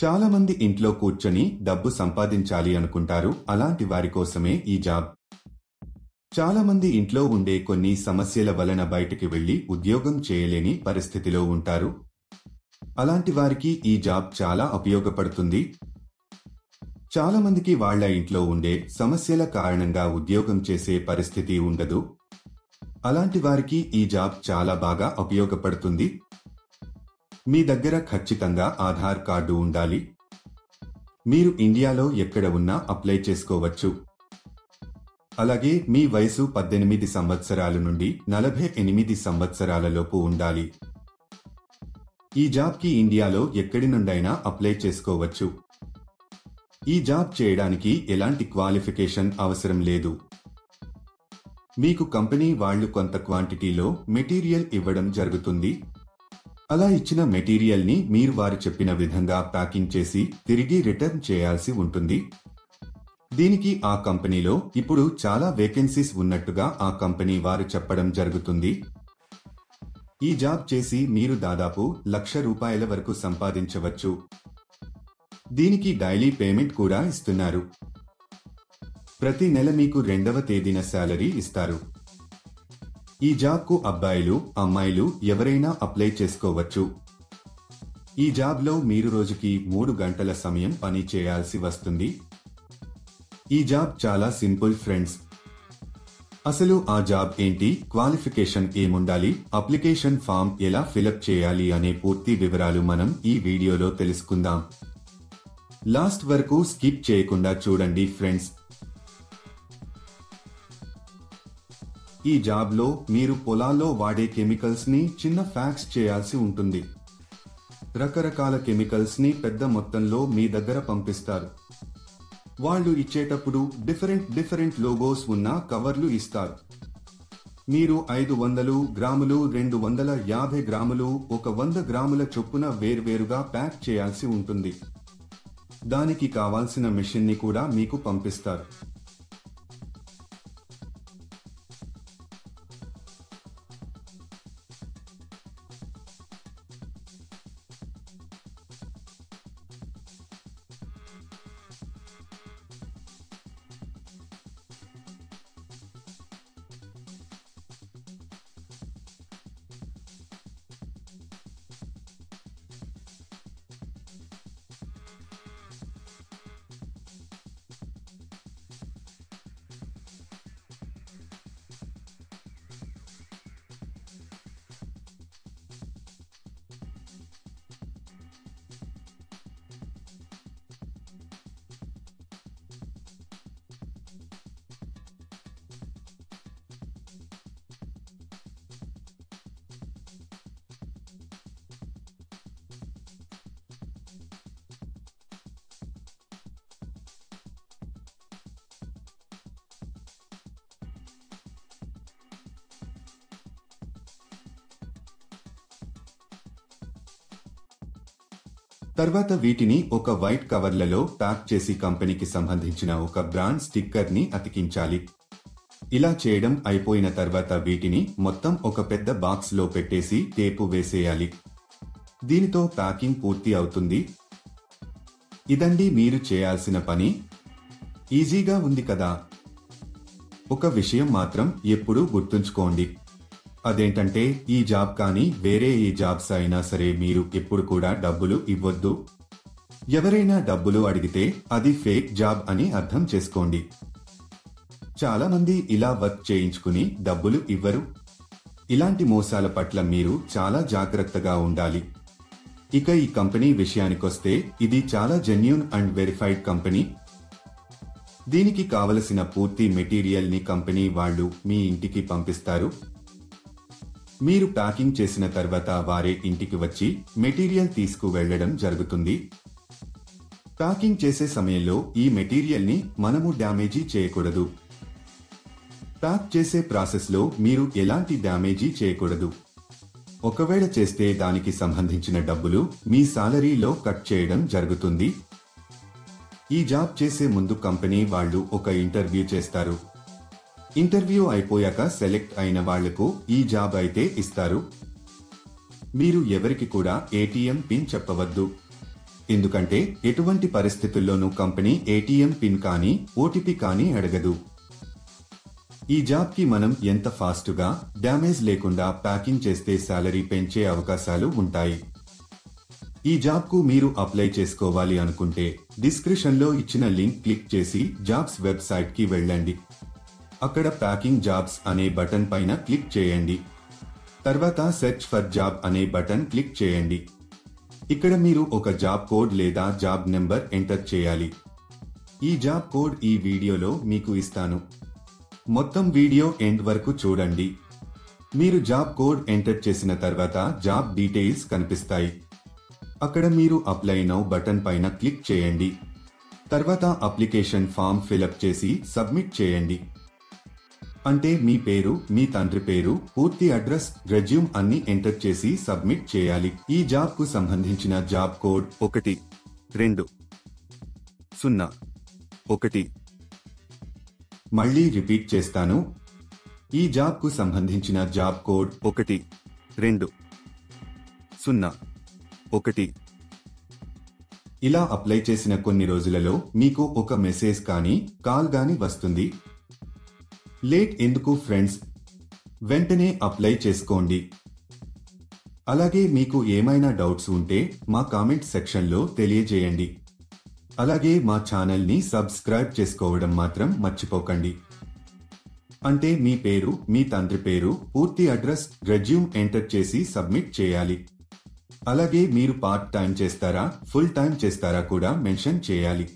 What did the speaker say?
చాలా మంది ఇంట్లో కూర్చొని డబ్బు సంపాదించాలి అనుకుంటారు. అలాంటి వారి కోసమే ఈ జాబ్. చాలా మంది ఇంట్లో ఉండే కొన్ని సమస్యల వలన బయటికి వెళ్లి ఉద్యోగం చేయలేని పరిస్థితిలో ఉంటారు. అలాంటి వారికి ఈ జాబ్ చాలా ఉపయోగపడుతుంది. చాలా మందికి వాళ్ళ ఇంట్లో ఉండే సమస్యల కారణంగా ఉద్యోగం చేసే పరిస్థితి ఉండదు. అలాంటి వారికి ఈ జాబ్ చాలా బాగా ఉపయోగపడుతుంది. మీ దగ్గర ఖచ్చితంగా ఆధార్ కార్డు ఉండాలి. మీరు ఇండియాలో ఎక్కడ ఉన్నా అప్లై చేసుకోవచ్చు. అలాగే మీ వయసు 18 సంవత్సరాల నుండి 48 సంవత్సరాల లోపు ఉండాలి. ఈ జాబ్కి ఇండియాలో ఎక్కడి నుండైనా అప్లై చేసుకోవచ్చు. ఈ జాబ్ చేయడానికి ఎలాంటి క్వాలిఫికేషన్ అవసరం లేదు. మీకు కంపెనీ వాళ్ళు కొంత క్వాంటిటీలో మెటీరియల్ ఇవ్వడం జరుగుతుంది. అలా ఇచ్చిన మెటీరియల్ని మీరు వారు చెప్పిన విధంగా ప్యాకింగ్ చేసి తిరిగి రిటర్న్ చేయాల్సి ఉంటుంది. దీనికి ఆ కంపెనీలో ఇప్పుడు చాలా వేకెన్సీస్ ఉన్నట్టుగా ఆ కంపెనీ వారు చెప్పడం జరుగుతుంది. ఈ జాబ్ చేసి మీరు దాదాపు ₹1,00,000 వరకు సంపాదించవచ్చు. దీనికి డైలీ పేమెంట్ కూడా ఇస్తున్నారు. ప్రతి నెల మీకు 2వ తేదీన శాలరీ ఇస్తారు. ఈ జాబ్కు అబ్బాయిలు, అమ్మాయిలు ఎవరైనా అప్లై చేసుకోవచ్చు. ఈ జాబ్లో మీరు రోజుకి 3 గంటల సమయం పని చేయాల్సి వస్తుంది. ఈ జాబ్ చాలా సింపుల్ ఫ్రెండ్స్. అసలు ఆ జాబ్ ఏంటి, క్వాలిఫికేషన్ ఏముండాలి, అప్లికేషన్ ఫామ్ ఎలా ఫిలప్ చేయాలి అనే పూర్తి వివరాలు మనం ఈ వీడియోలో తెలుసుకుందాం. లాస్ట్ వరకు స్కిప్ చేయకుండా చూడండి ఫ్రెండ్స్. ఈ జాబ్లో మీరు పొలాల్లో వాడే కెమికల్స్ ని చిన్న ఫ్యాక్స్ చేయాల్సి ఉంటుంది. రకరకాల కెమికల్స్ ని పెద్ద మొత్తంలో మీ దగ్గర పంపిస్తారు. వాళ్ళు ఇచ్చేటప్పుడు డిఫరెంట్ లోగోస్ ఉన్న కవర్లు ఇస్తారు. మీరు 500 గ్రాములు, 250 గ్రాములు, 100 గ్రాముల చొప్పున వేర్వేరుగా ప్యాక్ చేయాల్సి ఉంటుంది. దానికి కావాల్సిన మెషిన్ ని కూడా మీకు పంపిస్తారు. తర్వాత వీటిని ఒక వైట్ కవర్లలో ప్యాక్ చేసి కంపెనీకి సంబంధించిన ఒక బ్రాండ్ స్టిక్కర్ ని అతికించాలి. ఇలా చేయడం అయిపోయిన తర్వాత వీటిని మొత్తం ఒక పెద్ద బాక్స్ లో పెట్టేసి టేపు వేసేయాలి. దీనితో ప్యాకింగ్ పూర్తి అవుతుంది. ఇదండి మీరు చేయాల్సిన పని. ఈజీగా ఉంది కదా. ఒక విషయం మాత్రం ఎప్పుడూ గుర్తుంచుకోండి. అదేంటంటే ఈ జాబ్ కానీ వేరే ఏ జాబ్స్ అయినా సరే మీరు ఎప్పుడు కూడా డబ్బులు ఇవ్వొద్దు. ఎవరైనా డబ్బులు అడిగితే అది ఫేక్ జాబ్ అని అర్థం చేసుకోండి. చాలా మంది ఇలా వర్క్ చేయించుకుని డబ్బులు ఇవ్వరు. ఇలాంటి మోసాల పట్ల మీరు చాలా జాగ్రత్తగా ఉండాలి. ఇక ఈ కంపెనీ విషయానికొస్తే ఇది చాలా జెన్యూన్ అండ్ వెరిఫైడ్ కంపెనీ. దీనికి కావలసిన పూర్తి మెటీరియల్ ని కంపెనీ వాళ్ళు మీ ఇంటికి పంపిస్తారు. మీరు ప్యాకింగ్ చేసిన తర్వాత వారే ఇంటికి వచ్చి మెటీరియల్ తీసుకువెళ్లడం జరుగుతుంది. ప్యాకింగ్ చేసే సమయంలో ఈ మెటీరియల్ ని మనము డ్యామేజీ చేయకూడదు. ప్యాక్ చేసే ప్రాసెస్ లో మీరు ఎలాంటి డ్యామేజీ చేయకూడదు. ఒకవేళ చేస్తే దానికి సంబంధించిన డబ్బులు మీ సాలరీలో కట్ చేయడం జరుగుతుంది. ఈ జాబ్ చేసే ముందు కంపెనీ వాళ్ళు ఒక ఇంటర్వ్యూ చేస్తారు. ఇంటర్వ్యూ అయిపోయాక సెలెక్ట్ అయిన వాళ్లకు ఈ జాబ్ అయితే ఇస్తారు. మీరు ఎవరికి కూడా ఏటీఎం పిన్ చెప్పవద్దు. ఎందుకంటే ఎటువంటి పరిస్థితుల్లోనూ కంపెనీ ఏటీఎం పిన్ కానీ ఓటీపీ కానీ అడగదు. ఈ జాబ్ కి మనం ఎంత ఫాస్టుగా డ్యామేజ్ లేకుండా ప్యాకింగ్ చేస్తే సాలరీ పెంచే అవకాశాలు ఉంటాయి. ఈ జాబ్ కు మీరు అప్లై చేసుకోవాలి అనుకుంటే డిస్క్రిప్షన్ లో ఇచ్చిన లింక్ క్లిక్ చేసి జాబ్స్ వెబ్సైట్ కి వెళ్ళండి. అక్కడ ప్యాకింగ్ జాబ్స్ అనే బటన్ పైన క్లిక్ చేయండి. తర్వాత సెర్చ్ ఫర్ జాబ్ అనే బటన్ క్లిక్ చేయండి. ఇక్కడ మీరు ఒక జాబ్ కోడ్ లేదా జాబ్ నెంబర్ ఎంటర్ చేయాలి. ఈ జాబ్ కోడ్ ఈ వీడియోలో మీకు ఇస్తాను. మొత్తం వీడియో ఎండ్ వరకు చూడండి. మీరు జాబ్ కోడ్ ఎంటర్ చేసిన తర్వాత జాబ్ డీటెయిల్స్ కనిపిస్తాయి. అక్కడ మీరు అప్లై నౌ బటన్ పైన క్లిక్ చేయండి. తర్వాత అప్లికేషన్ ఫామ్ ఫిలప్ చేసి సబ్మిట్ చేయండి. అంటే మీ పేరు, మీ తండ్రి పేరు, పూర్తి అడ్రస్, రెజ్యూమ్ అన్ని ఎంటర్ చేసి సబ్మిట్ చేయాలి. ఈ జాబ్ కు సంబంధించిన జాబ్ కోడ్ 1201. మళ్ళీ రిపీట్ చేస్తాను. ఈ జాబ్ కు సంబంధించిన జాబ్ కోడ్ 1201. ఇలా అప్లై చేసిన కొన్ని రోజులలో మీకు ఒక మెసేజ్ కానీ కాల్ గాని వస్తుంది. లేట్ ఎందుకు ఫ్రెండ్స్, వెంటనే అప్లై చేసుకోండి. అలాగే మీకు ఏమైనా డౌట్స్ ఉంటే మా కామెంట్ సెక్షన్లో తెలియజేయండి. అలాగే మా ఛానల్ని సబ్స్క్రైబ్ చేసుకోవడం మాత్రం మర్చిపోకండి. అంటే మీ పేరు, మీ తండ్రి పేరు, పూర్తి అడ్రస్, రెజ్యూమ్ ఎంటర్ చేసి సబ్మిట్ చేయాలి. అలాగే మీరు పార్ట్ టైం చేస్తారా, ఫుల్ టైం చేస్తారా కూడా మెన్షన్ చేయాలి.